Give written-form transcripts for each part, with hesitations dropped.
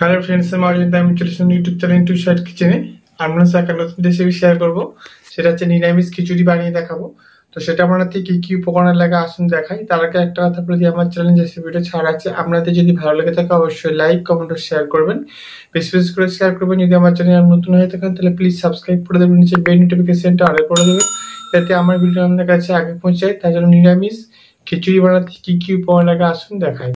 Hello friends, আমি চলে এসেছি ইউটিউব চ্যানেল টু শার্ট কিচেনে। আমরা একটা নতুন রেসিপি শেয়ার করব, সেটা হচ্ছে নিরামিষ খিচুড়ি বানিয়ে দেখাবো। তো সেটা বানাতে কি কি উপকরণ লাগে আসুন দেখাই। তার আগে একটা কথা বলে দিই, আমার চ্যানেলে রেসিপিটা ছাড় আছে, আপনাদের যদি ভালো লেগে থাকে অবশ্যই লাইক কমেন্ট ও শেয়ার করবেন, বেশি বেশি করে শেয়ার করবেন। যদি আমার চ্যানেল নতুন হয়ে থাকেন তাহলে প্লিজ সাবস্ক্রাইব করে দেবেন, নিচে বেল নোটিফিকেশনটা অল করে দেবেন যাতে আমার ভিডিও আপনাদের কাছে আগে পৌঁছায়। তার জন্য নিরামিষ খিচুড়ি বানাতে কি কি উপকরণ লাগে আসুন দেখাই।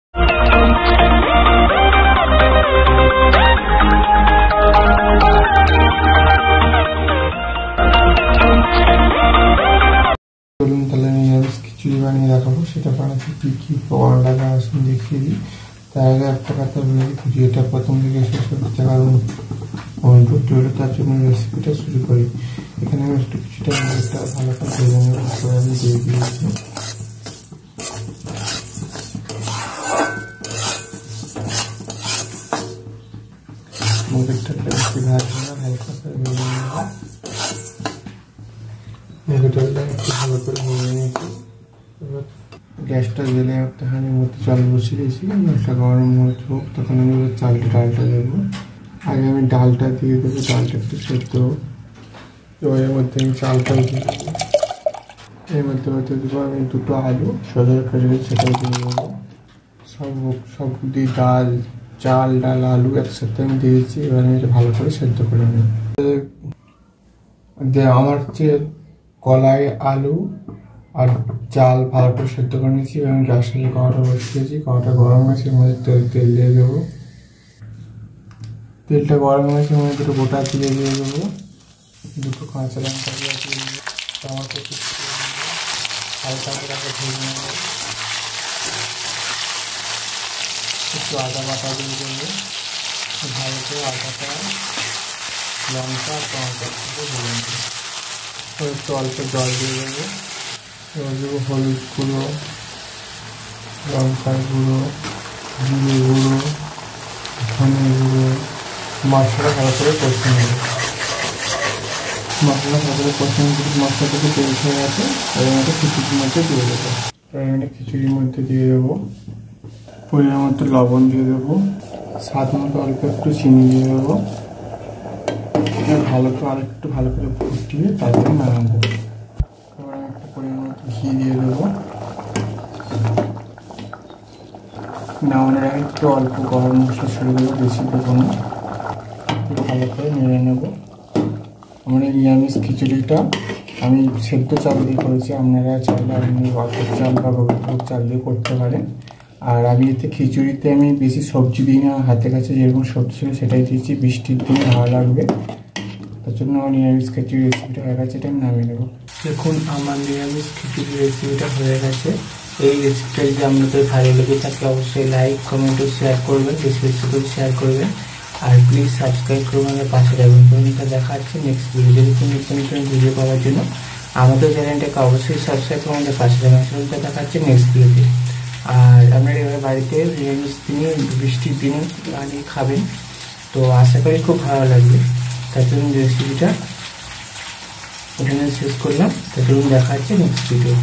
চলুন তাহলে নিরামিষ খিচুড়ি বানিয়ে দেখাবো, সেটা বানাতে কি কি উপকরণ লাগে আসুন দেখিয়ে দিই। তার আগে একটা কথা বলে দিই, ভিডিওটা প্রথম থেকে শেষ করতে কারণ করতে হলে তার জন্য রেসিপিটা শুরু করি। এখানে আমি একটু কিছুটা ভালো করে ভেজে নেব, আমি দিয়ে দিয়েছি। মুরগিটাকে একটু ভাজবো না, হালকা করে ভেজে নেব। মুরগিটাকে একটু ভালো করে ভেজে নিয়েছি। এবার গ্যাসটা জেলে একটা হাঁড়ির মধ্যে চাল বসিয়ে দিয়েছি, একটা গরম হয়ে হোক, তখন আমি ডালটা দেবো। আগে আমি ডালটা দিয়ে দেবো, ডালটা একটু সেদ্ধ হোক। এবার এর মধ্যে আমি চালটা দিয়ে দেবো। এর মধ্যে দেবো আমি দুটো আলু সোজা করে সেটাই দিয়ে দেবো। সব দিয়ে চাল ডাল আলু একসাথে আমি দিয়েছি। এবার আমি এটা ভালো করে সেদ্ধ করে নেব। আমার হচ্ছে কলাই আলু আর চাল ভালো করে সেদ্ধ করে নিয়েছি। এবং গ্যাসে কড়াটা বসিয়েছি, কড়াটা গরম হয়েছে, এর মধ্যে তেল দিয়ে দেবো। তেলটা গরম হয়েছে, এর মধ্যে দুটো গোটা জিরে দিয়ে দেবো, দুটো কাঁচা লঙ্কা দিয়ে দেবো, টমেটো হালকা করে ভেজে নেব। একটু আদা বাটা দিয়ে দেবো, ভালো করে আদাটা লঙ্কা টমেটো ভেজে নেব। একটু অল্প জল দিয়ে দেবো। এবার দেবো হলুদ গুঁড়ো, লঙ্কার গুঁড়ো, জিরে গুঁড়ো, ধনে গুঁড়ো। মশলা ভালো করে কষে নেব। মশলা ভালো করে কষে নিয়ে মশলা থেকে তেল ছেড়ে গেছে, এবার আমি খিচুড়ির মধ্যে দিয়ে দেবো। এবার আমি খিচুড়ির মধ্যে দিয়ে দেবো, পরিমাণ মতো লবণ দিয়ে দেবো, স্বাদ মতো অল্প একটু চিনি দিয়ে দেবো। আরেকটু ভালো করে ফুটিয়ে তারপরে নামাবো। এবার আমি একটা পরিমাণ মতো ঘি দিয়ে দেবো। নামানোর আগে একটু অল্প গরম মশলা ছেড়ে দেবো, বেশি দেবো না। ভালো করে নেড়ে নেব। আমার এই নিরামিষ খিচুড়িটা আমি সেদ্ধ চাল দিয়ে করেছি, আপনারা চাইলে আপনি অর্ধেক চাল বা গোবিন্দভোগ চাল দিয়ে করতে পারেন। আর আমি এতে খিচুড়িতে আমি বেশি সবজি দিই না, হাতের কাছে যেরকম সবজি ছিল সেটাই দিয়েছি, বৃষ্টির দিনে ভালো লাগবে। তার জন্য আমার নিরামিষ খিচুড়ি রেসিপিটা হয়ে গেছে, এটা আমি নামিয়ে নেবো। দেখুন আমার নিরামিষ খিচুড়ি রেসিপিটা হয়ে গেছে। এই রেসিপিটা যদি আপনাদের ভালো লেগে থাকে অবশ্যই লাইক কমেন্ট ও শেয়ার করবেন, বেশি বেশি করে শেয়ার করবেন। আর প্লিজ সাবস্ক্রাইব করবেন, আমাদের পাশে যাবেন। দেখা হচ্ছে নেক্সট ভিডিও। যদি নতুন ভিডিও পাওয়ার জন্য আমাদের চ্যানেলটাকে অবশ্যই সাবস্ক্রাইব করে আমাদের পাশে যাবেন। সেটা দেখা হচ্ছে নেক্সট ভিডিওতে। আর আপনারা এবার বাড়িতে নিরামিষ দিনে বৃষ্টির দিনে বানিয়ে খাবেন, তো আশা করি খুব ভালো লাগবে। তার জন্য রেসিপিটা এখানে শেষ করলাম। তার জন্য দেখা হচ্ছে নেক্সট ভিডিও।